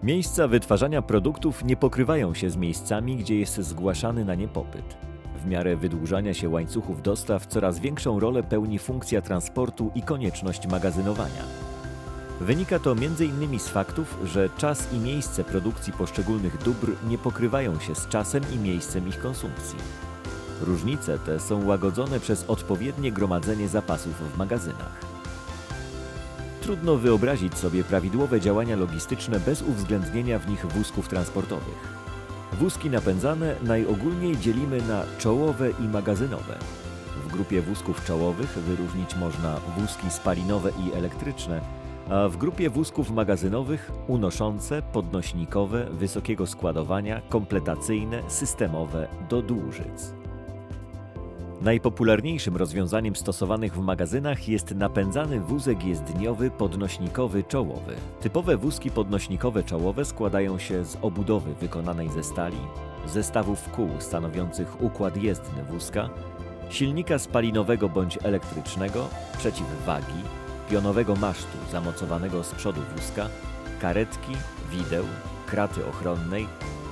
Miejsca wytwarzania produktów nie pokrywają się z miejscami, gdzie jest zgłaszany na nie popyt. W miarę wydłużania się łańcuchów dostaw coraz większą rolę pełni funkcja transportu i konieczność magazynowania. Wynika to m.in. z faktów, że czas i miejsce produkcji poszczególnych dóbr nie pokrywają się z czasem i miejscem ich konsumpcji. Różnice te są łagodzone przez odpowiednie gromadzenie zapasów w magazynach. Trudno wyobrazić sobie prawidłowe działania logistyczne bez uwzględnienia w nich wózków transportowych. Wózki napędzane najogólniej dzielimy na czołowe i magazynowe. W grupie wózków czołowych wyróżnić można wózki spalinowe i elektryczne, a w grupie wózków magazynowych unoszące, podnośnikowe, wysokiego składowania, kompletacyjne, systemowe do dłużyc. Najpopularniejszym rozwiązaniem stosowanych w magazynach jest napędzany wózek jezdniowy podnośnikowy czołowy. Typowe wózki podnośnikowe czołowe składają się z obudowy wykonanej ze stali, zestawów kół stanowiących układ jezdny wózka, silnika spalinowego bądź elektrycznego, przeciwwagi, pionowego masztu zamocowanego z przodu wózka, karetki, wideł, kraty ochronnej,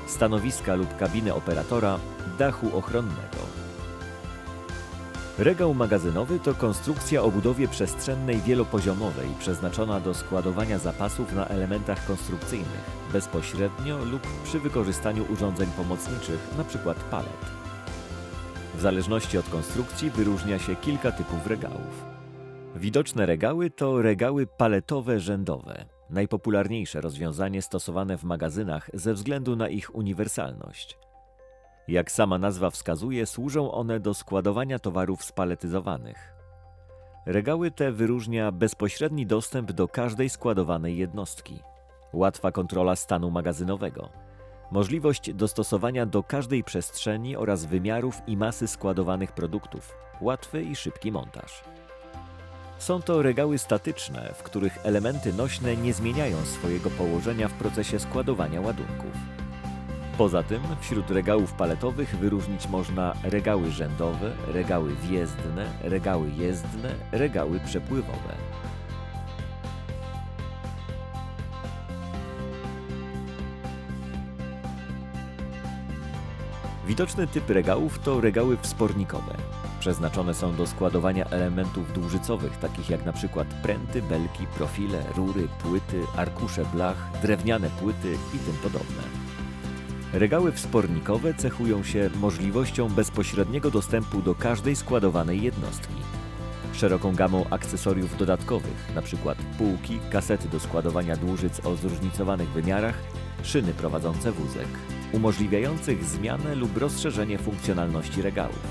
stanowiska lub kabiny operatora, dachu ochronnego. Regał magazynowy to konstrukcja o budowie przestrzennej wielopoziomowej przeznaczona do składowania zapasów na elementach konstrukcyjnych, bezpośrednio lub przy wykorzystaniu urządzeń pomocniczych, np. palet. W zależności od konstrukcji wyróżnia się kilka typów regałów. Widoczne regały to regały paletowe rzędowe, najpopularniejsze rozwiązanie stosowane w magazynach ze względu na ich uniwersalność. Jak sama nazwa wskazuje, służą one do składowania towarów spaletyzowanych. Regały te wyróżnia bezpośredni dostęp do każdej składowanej jednostki, łatwa kontrola stanu magazynowego, możliwość dostosowania do każdej przestrzeni oraz wymiarów i masy składowanych produktów, łatwy i szybki montaż. Są to regały statyczne, w których elementy nośne nie zmieniają swojego położenia w procesie składowania ładunków. Poza tym wśród regałów paletowych wyróżnić można regały rzędowe, regały wjezdne, regały jezdne, regały przepływowe. Widoczny typ regałów to regały wspornikowe. Przeznaczone są do składowania elementów dłużycowych, takich jak np. pręty, belki, profile, rury, płyty, arkusze blach, drewniane płyty i tym podobne. Regały wspornikowe cechują się możliwością bezpośredniego dostępu do każdej składowanej jednostki, szeroką gamą akcesoriów dodatkowych, np. półki, kasety do składowania dłużyc o zróżnicowanych wymiarach, szyny prowadzące wózek, umożliwiających zmianę lub rozszerzenie funkcjonalności regałów.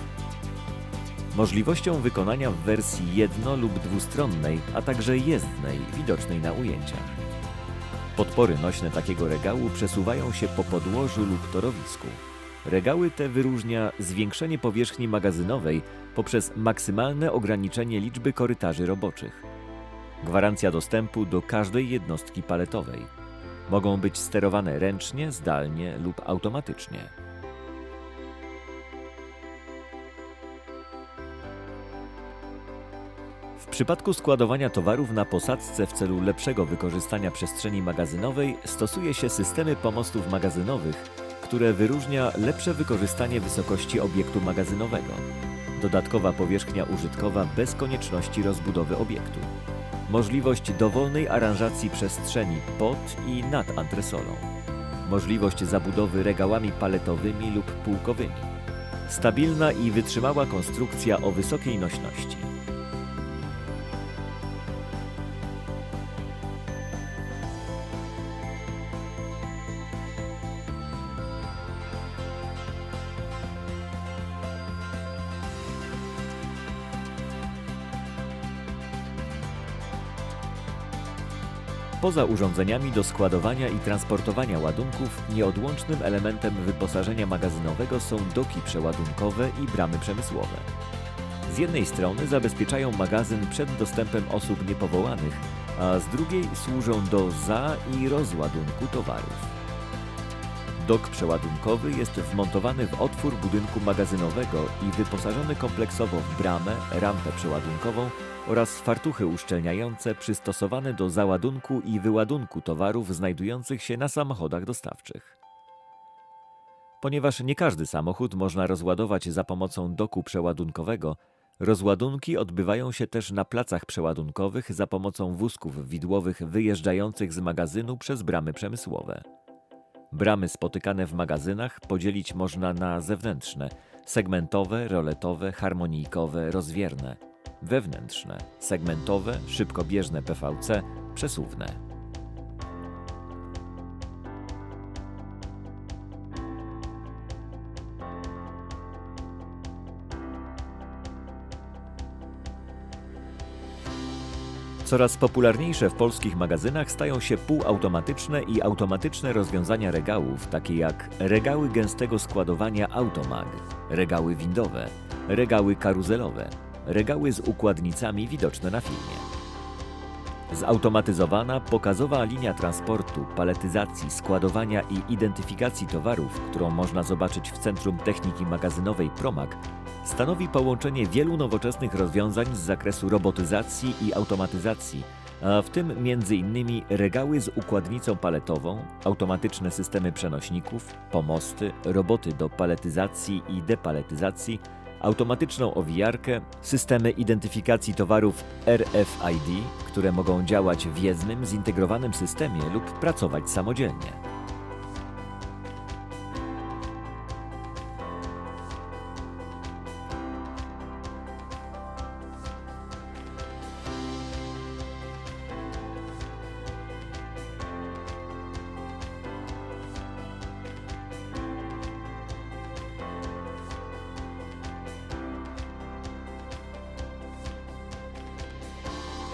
Możliwością wykonania w wersji jedno- lub dwustronnej, a także jezdnej, widocznej na ujęciach. Podpory nośne takiego regału przesuwają się po podłożu lub torowisku. Regały te wyróżnia zwiększenie powierzchni magazynowej poprzez maksymalne ograniczenie liczby korytarzy roboczych. Gwarancja dostępu do każdej jednostki paletowej. Mogą być sterowane ręcznie, zdalnie lub automatycznie. W przypadku składowania towarów na posadzce w celu lepszego wykorzystania przestrzeni magazynowej stosuje się systemy pomostów magazynowych, które wyróżnia lepsze wykorzystanie wysokości obiektu magazynowego, dodatkowa powierzchnia użytkowa bez konieczności rozbudowy obiektu, możliwość dowolnej aranżacji przestrzeni pod i nad antresolą, możliwość zabudowy regałami paletowymi lub półkowymi, stabilna i wytrzymała konstrukcja o wysokiej nośności. Poza urządzeniami do składowania i transportowania ładunków, nieodłącznym elementem wyposażenia magazynowego są doki przeładunkowe i bramy przemysłowe. Z jednej strony zabezpieczają magazyn przed dostępem osób niepowołanych, a z drugiej służą do i rozładunku towarów. Dok przeładunkowy jest wmontowany w otwór budynku magazynowego i wyposażony kompleksowo w bramę, rampę przeładunkową oraz fartuchy uszczelniające przystosowane do załadunku i wyładunku towarów znajdujących się na samochodach dostawczych. Ponieważ nie każdy samochód można rozładować za pomocą doku przeładunkowego, rozładunki odbywają się też na placach przeładunkowych za pomocą wózków widłowych wyjeżdżających z magazynu przez bramy przemysłowe. Bramy spotykane w magazynach podzielić można na zewnętrzne, segmentowe, roletowe, harmonijkowe, rozwierne, wewnętrzne, segmentowe, szybkobieżne PVC, przesuwne. Coraz popularniejsze w polskich magazynach stają się półautomatyczne i automatyczne rozwiązania regałów, takie jak regały gęstego składowania Automag, regały windowe, regały karuzelowe, regały z układnicami widoczne na filmie. Zautomatyzowana, pokazowa linia transportu, paletyzacji, składowania i identyfikacji towarów, którą można zobaczyć w Centrum Techniki Magazynowej ProMag, stanowi połączenie wielu nowoczesnych rozwiązań z zakresu robotyzacji i automatyzacji, a w tym m.in. regały z układnicą paletową, automatyczne systemy przenośników, pomosty, roboty do paletyzacji i depaletyzacji, automatyczną owijarkę, systemy identyfikacji towarów RFID, które mogą działać w jednym zintegrowanym systemie lub pracować samodzielnie.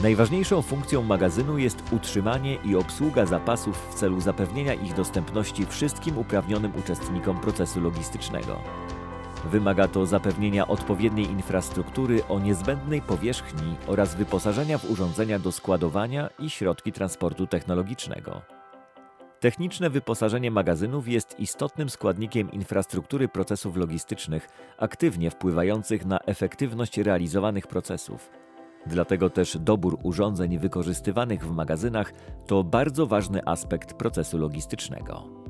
Najważniejszą funkcją magazynu jest utrzymanie i obsługa zapasów w celu zapewnienia ich dostępności wszystkim uprawnionym uczestnikom procesu logistycznego. Wymaga to zapewnienia odpowiedniej infrastruktury o niezbędnej powierzchni oraz wyposażenia w urządzenia do składowania i środki transportu technologicznego. Techniczne wyposażenie magazynów jest istotnym składnikiem infrastruktury procesów logistycznych, aktywnie wpływających na efektywność realizowanych procesów. Dlatego też dobór urządzeń wykorzystywanych w magazynach to bardzo ważny aspekt procesu logistycznego.